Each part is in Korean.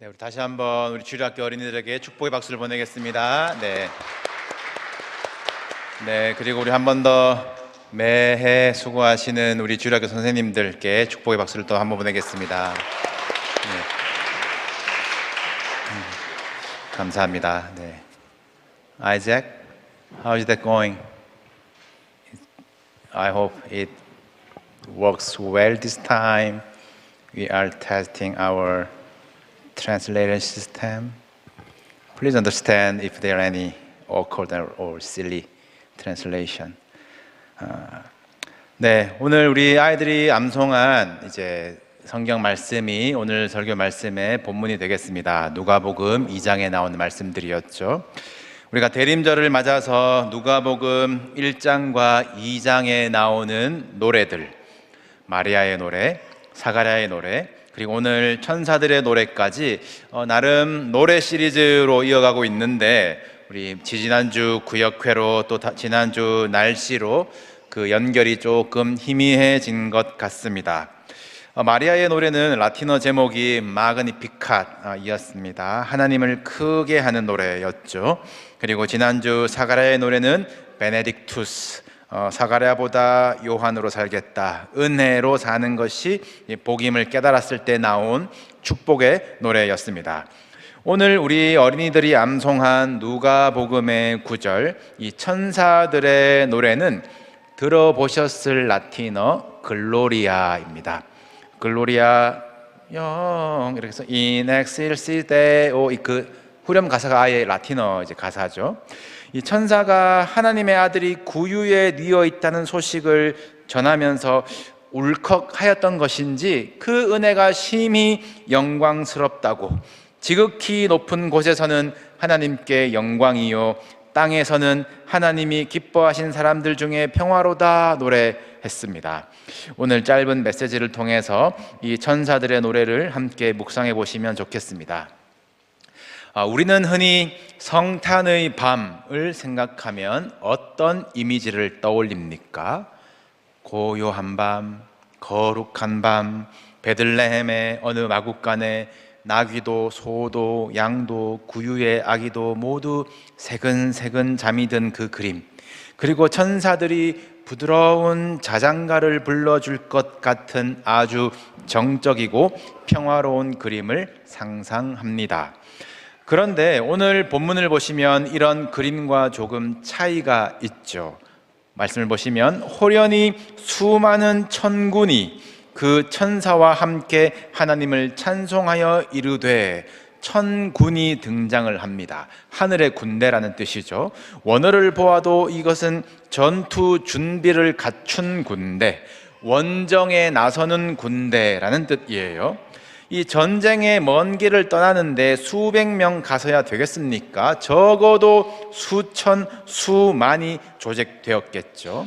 네, 우리 다시 한번 우리 주일학교 어린이들에게 축복의 박수를 보내겠습니다. 네, 그리고 우리 한 번 더 매해 수고하시는 우리 주일학교 선생님들께 축복의 박수를 또 한 번 보내겠습니다. 네. 감사합니다. 네. Isaac, how is that going? I hope it works well this time. We are testing our translation system. Please understand if there are any awkward or silly translation. 네, 오늘 우리 아이들이 암송한 이제 성경 말씀이 오늘 설교 말씀의 본문이 되겠습니다. 누가복음 2장에 나오는 말씀들이었죠. 우리가 대림절을 맞아서 누가복음 1장과 2장에 나오는 노래들, 마리아의 노래, 사가랴의 노래, 그리고 오늘 천사들의 노래까지 나름 노래 시리즈로 이어가고 있는데, 우리 지난주 구역회로 또 지난주 날씨로 그 연결이 조금 희미해진 것 같습니다. 마리아의 노래는 라틴어 제목이 마그니피캇이었습니다. 하나님을 크게 하는 노래였죠. 그리고 지난주 사가랴의 노래는 베네딕투스, 사가랴보다 요한으로 살겠다, 은혜로 사는 것이 복임을 깨달았을 때 나온 축복의 노래였습니다. 오늘 우리 어린이들이 암송한 누가복음의 구절, 이 천사들의 노래는 들어보셨을 라틴어 글로리아입니다. 글로리아 영 이렇게 해서 in excelsis Deo, 그 후렴 가사가 아예 라틴어 이제 가사죠. 이 천사가 하나님의 아들이 구유에 뉘어 있다는 소식을 전하면서 울컥하였던 것인지 그 은혜가 심히 영광스럽다고, 지극히 높은 곳에서는 하나님께 영광이요 땅에서는 하나님이 기뻐하신 사람들 중에 평화로다 노래했습니다. 오늘 짧은 메시지를 통해서 이 천사들의 노래를 함께 묵상해 보시면 좋겠습니다. 우리는 흔히 성탄의 밤을 생각하면 어떤 이미지를 떠올립니까? 고요한 밤, 거룩한 밤, 베들레헴의 어느 마구간에 나귀도 소도 양도 구유의 아기도 모두 새근새근 잠이 든 그 그림, 그리고 천사들이 부드러운 자장가를 불러줄 것 같은 아주 정적이고 평화로운 그림을 상상합니다. 그런데 오늘 본문을 보시면 이런 그림과 조금 차이가 있죠. 말씀을 보시면 호련히 수많은 천군이 그 천사와 함께 하나님을 찬송하여 이르되, 천군이 등장을 합니다. 하늘의 군대라는 뜻이죠. 원어를 보아도 이것은 전투 준비를 갖춘 군대, 원정에 나서는 군대라는 뜻이에요. 이 전쟁의 먼 길을 떠나는데 수백 명 가서야 되겠습니까? 적어도 수천, 수만이 조직되었겠죠.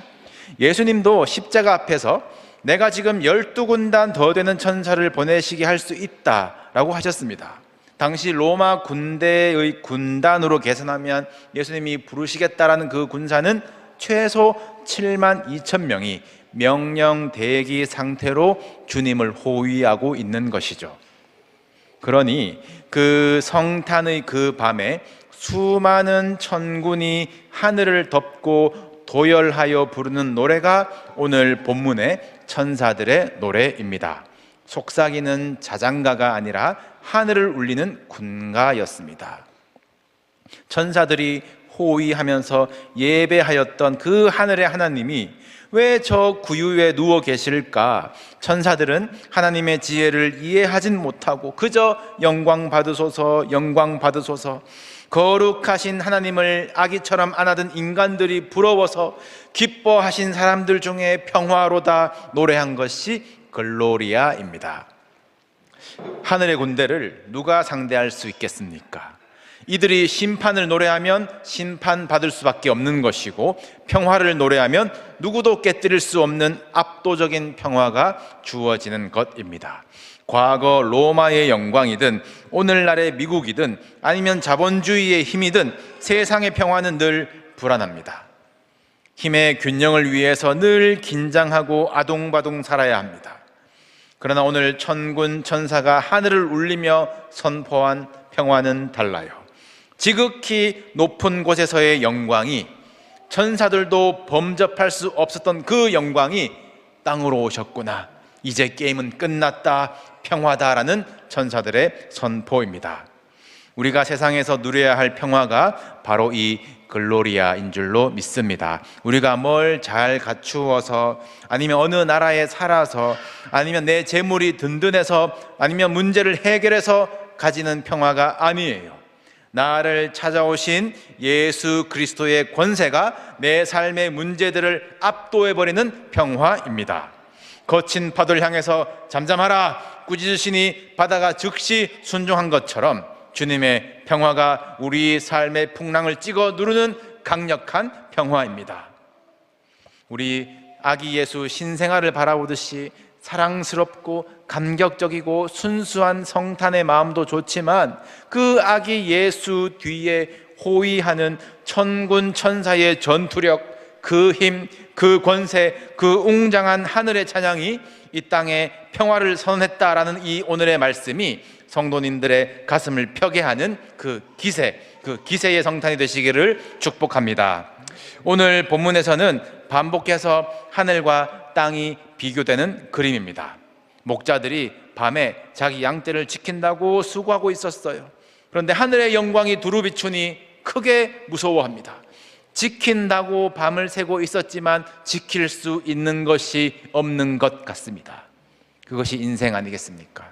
예수님도 십자가 앞에서 내가 지금 12군단 더 되는 천사를 보내시게 할 수 있다라고 하셨습니다. 당시 로마 군대의 군단으로 계산하면 예수님이 부르시겠다라는 그 군사는 최소 7만 2천 명이 명령 대기 상태로 주님을 호위하고 있는 것이죠. 그러니 그 성탄의 그 밤에 수많은 천군이 하늘을 덮고 도열하여 부르는 노래가 오늘 본문의 천사들의 노래입니다. 속삭이는 자장가가 아니라 하늘을 울리는 군가였습니다. 천사들이 호위하면서 예배하였던 그 하늘의 하나님이 왜 저 구유에 누워 계실까? 천사들은 하나님의 지혜를 이해하진 못하고 그저 영광 받으소서, 영광 받으소서, 거룩하신 하나님을 아기처럼 안아든 인간들이 부러워서 기뻐하신 사람들 중에 평화로다 노래한 것이 글로리아입니다. 하늘의 군대를 누가 상대할 수 있겠습니까? 이들이 심판을 노래하면 심판받을 수밖에 없는 것이고, 평화를 노래하면 누구도 깨뜨릴 수 없는 압도적인 평화가 주어지는 것입니다. 과거 로마의 영광이든 오늘날의 미국이든 아니면 자본주의의 힘이든 세상의 평화는 늘 불안합니다. 힘의 균형을 위해서 늘 긴장하고 아동바동 살아야 합니다. 그러나 오늘 천군 천사가 하늘을 울리며 선포한 평화는 달라요. 지극히 높은 곳에서의 영광이, 천사들도 범접할 수 없었던 그 영광이 땅으로 오셨구나, 이제 게임은 끝났다, 평화다라는 천사들의 선포입니다. 우리가 세상에서 누려야 할 평화가 바로 이 글로리아인 줄로 믿습니다. 우리가 뭘 잘 갖추어서, 아니면 어느 나라에 살아서, 아니면 내 재물이 든든해서, 아니면 문제를 해결해서 가지는 평화가 아니에요. 나를 찾아오신 예수 그리스도의 권세가 내 삶의 문제들을 압도해버리는 평화입니다. 거친 파도를 향해서 잠잠하라 꾸짖으시니 바다가 즉시 순종한 것처럼 주님의 평화가 우리 삶의 풍랑을 찍어 누르는 강력한 평화입니다. 우리 아기 예수 신생아를 바라보듯이 사랑스럽고 감격적이고 순수한 성탄의 마음도 좋지만, 그 아기 예수 뒤에 호위하는 천군 천사의 전투력, 그 힘, 그 권세, 그 웅장한 하늘의 찬양이 이 땅에 평화를 선언했다라는 이 오늘의 말씀이 성도님들의 가슴을 펴게 하는 그 기세의 성탄이 되시기를 축복합니다. 오늘 본문에서는 반복해서 하늘과 땅이 비교되는 그림입니다. 목자들이 밤에 자기 양떼를 지킨다고 수고하고 있었어요. 그런데 하늘의 영광이 두루 비추니 크게 무서워합니다. 지킨다고 밤을 새고 있었지만 지킬 수 있는 것이 없는 것 같습니다. 그것이 인생 아니겠습니까?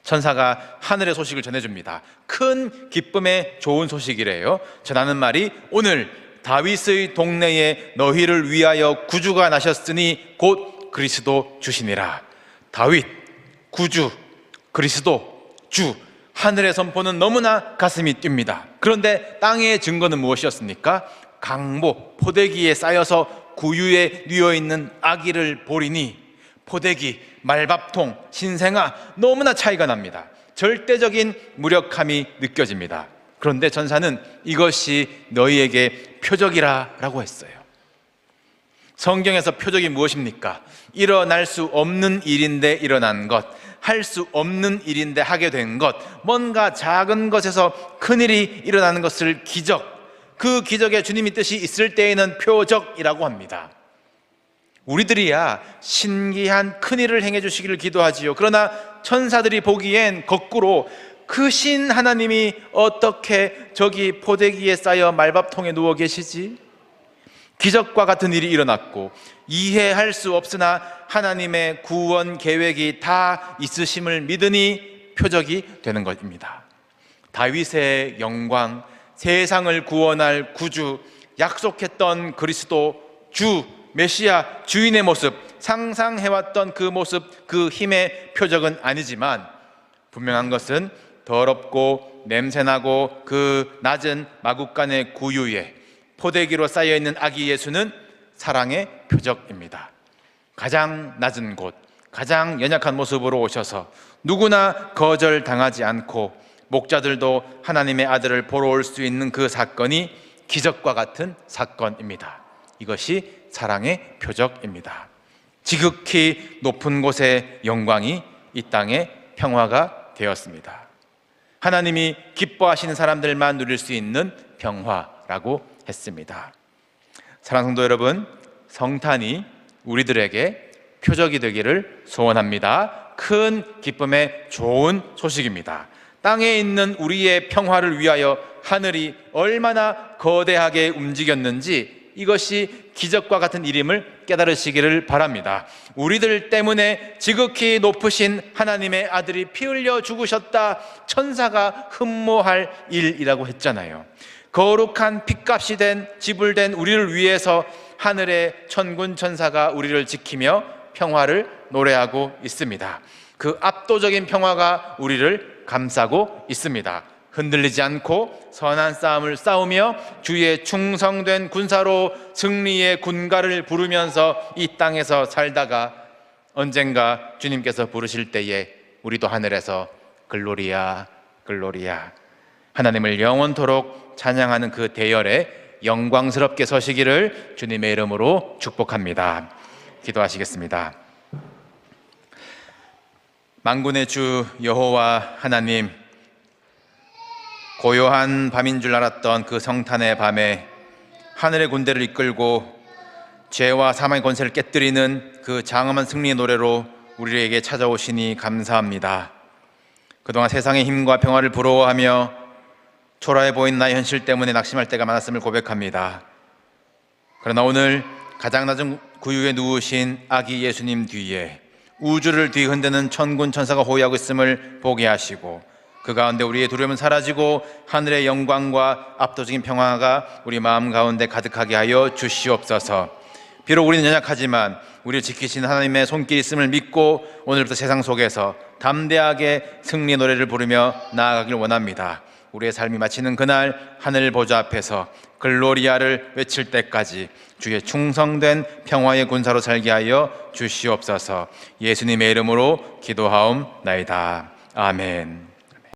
천사가 하늘의 소식을 전해줍니다. 큰 기쁨의 좋은 소식이래요. 전하는 말이, 오늘 다윗의 동네에 너희를 위하여 구주가 나셨으니 곧 그리스도 주시니라. 다윗, 구주, 그리스도, 주, 하늘의 선포는 너무나 가슴이 뜁니다. 그런데 땅의 증거는 무엇이었습니까? 강보, 포대기에 쌓여서 구유에 뉘어있는 아기를 보리니, 포대기, 말밥통, 신생아, 너무나 차이가 납니다. 절대적인 무력함이 느껴집니다. 그런데 천사는 이것이 너희에게 표적이라 라고 했어요. 성경에서 표적이 무엇입니까? 일어날 수 없는 일인데 일어난 것, 할 수 없는 일인데 하게 된 것, 뭔가 작은 것에서 큰일이 일어나는 것을 기적, 그 기적에 주님의 뜻이 있을 때에는 표적이라고 합니다. 우리들이야 신기한 큰일을 행해 주시기를 기도하지요. 그러나 천사들이 보기엔 거꾸로, 그 신 하나님이 어떻게 저기 포대기에 쌓여 말밥통에 누워 계시지? 기적과 같은 일이 일어났고 이해할 수 없으나 하나님의 구원 계획이 다 있으심을 믿으니 표적이 되는 것입니다. 다윗의 영광, 세상을 구원할 구주, 약속했던 그리스도, 주, 메시아, 주인의 모습, 상상해왔던 그 모습, 그 힘의 표적은 아니지만 분명한 것은 더럽고 냄새나고 그 낮은 마국간의 구유에 포대기로 쌓여있는 아기 예수는 사랑의 표적입니다. 가장 낮은 곳, 가장 연약한 모습으로 오셔서 누구나 거절당하지 않고 목자들도 하나님의 아들을 보러 올 수 있는 그 사건이 기적과 같은 사건입니다. 이것이 사랑의 표적입니다. 지극히 높은 곳의 영광이 이 땅의 평화가 되었습니다. 하나님이 기뻐하시는 사람들만 누릴 수 있는 평화라고 했습니다. 사랑하는 성도 여러분, 성탄이 우리들에게 표적이 되기를 소원합니다. 큰 기쁨의 좋은 소식입니다. 땅에 있는 우리의 평화를 위하여 하늘이 얼마나 거대하게 움직였는지 이것이 기적과 같은 일임을 깨달으시기를 바랍니다. 우리들 때문에 지극히 높으신 하나님의 아들이 피 흘려 죽으셨다, 천사가 흠모할 일이라고 했잖아요. 거룩한 핏값이 된, 지불된 우리를 위해서 하늘의 천군 천사가 우리를 지키며 평화를 노래하고 있습니다. 그 압도적인 평화가 우리를 감싸고 있습니다. 흔들리지 않고 선한 싸움을 싸우며 주의 충성된 군사로 승리의 군가를 부르면서 이 땅에서 살다가 언젠가 주님께서 부르실 때에 우리도 하늘에서 글로리아 글로리아, 하나님을 영원토록 찬양하는 그 대열에 영광스럽게 서시기를 주님의 이름으로 축복합니다. 기도하시겠습니다. 만군의 주 여호와 하나님, 고요한 밤인 줄 알았던 그 성탄의 밤에 하늘의 군대를 이끌고 죄와 사망의 권세를 깨뜨리는 그 장엄한 승리의 노래로 우리에게 찾아오시니 감사합니다. 그동안 세상의 힘과 평화를 부러워하며 초라해 보인 나의 현실 때문에 낙심할 때가 많았음을 고백합니다. 그러나 오늘 가장 낮은 구유에 누우신 아기 예수님 뒤에 우주를 뒤흔드는 천군 천사가 호위하고 있음을 보게 하시고, 그 가운데 우리의 두려움은 사라지고 하늘의 영광과 압도적인 평화가 우리 마음 가운데 가득하게 하여 주시옵소서. 비록 우리는 연약하지만 우리를 지키신 하나님의 손길이 있음을 믿고 오늘부터 세상 속에서 담대하게 승리의 노래를 부르며 나아가길 원합니다. 우리의 삶이 마치는 그날 하늘 보좌 앞에서 글로리아를 외칠 때까지 주의 충성된 평화의 군사로 살게 하여 주시옵소서. 예수님의 이름으로 기도하옵나이다. 아멘.